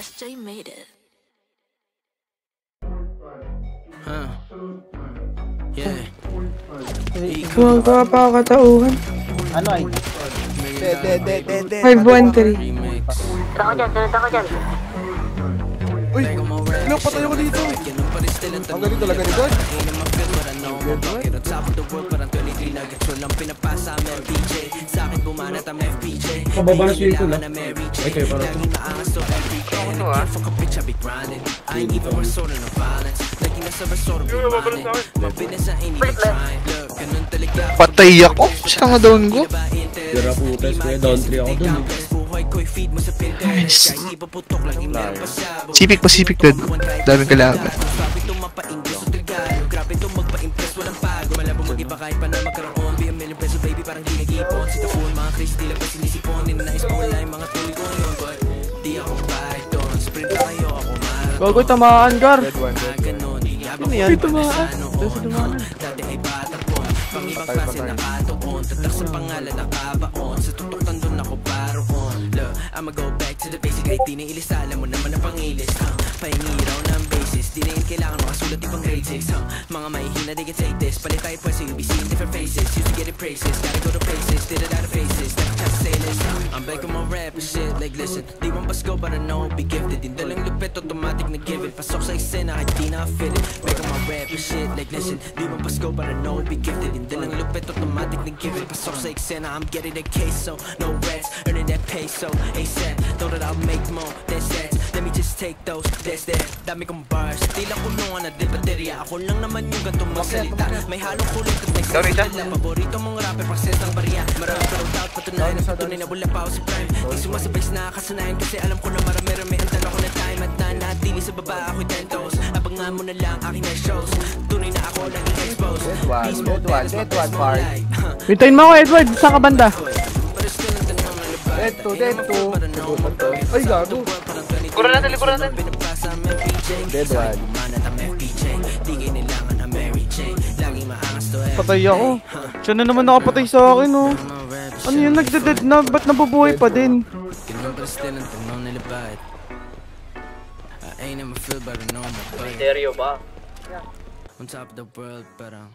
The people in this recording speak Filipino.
SJ made it. Yeah. Gumagawa pa ako katauhan. Ano ay? 513. Sunod ako dyan, sunod ako dyan. Uy! Ilang patay ako dito! Ang galing talaga ni God! Pababa na siya ito lang. Ay kayo parang ito. Patay ako? Saan nga doon ko? Tira putas ko down 3 ako dun. Nice. Sipik doon. Daming kalaban. Gagoy tamaan, Gar. Ano yan? Gagoy tamaan. Dasa tamaan. Patay, patay. Tatak sa pangalan nakabaon. Sa tutukan doon ako paroon. Look, I'ma go back to the basic. Ay di na ilis, alam mo naman ang pangilis. Pahingi raw ng basis. Di na yun kailangan makasulat ibang grade 6. Mga mahihina, they can take this. Palit tayo pwesto, you'll be seeing different faces. Used to get it praises, gotta go to places. Did it out of faces, never try to say this. I'm back on my rap and shit, like listen. Di man Pasko, but I know I'll be gifted. Din dalang lupit, automatic na give it. Pasok sa eksena, kahit di na fit it. Back on my rap and shit, like listen. Di man Pasko, but I know I'll be gifted. Din dalang lupit, automatic na give it. Pasok sa eksena, I'm getting that queso. No rats, earning that peso. ASAP, know that I'll make more, that's that. Let me just take those, that's that. Dami kong bars, tila kulungan na di baterya. Ako lang naman yung gantong magsalita. May halong kulit at may salita. Paborito mong rapper, process ng barya. Marami pero doubt, patunayan ang patunay na wala pa ako sa prime. Di sumasabay sa nakakasanayan kasi alam ko na marami-rami ang tala ko na time. At nanatili sa baba ako'y tentos. Abangan mo na lang aking na shows. Tunay na ako lang i-expose. Dead one, part. Hintayin mo ako, Edward. Saan ka banda? Dead two. Ay, gago. Likuran natin. Dead one. Patay ako. Siya na naman nakapatay sa akin, oh. Ano yun? Nagdedead na? Ba't nabubuhay pa din? Misteryo ba? On top of the world, parang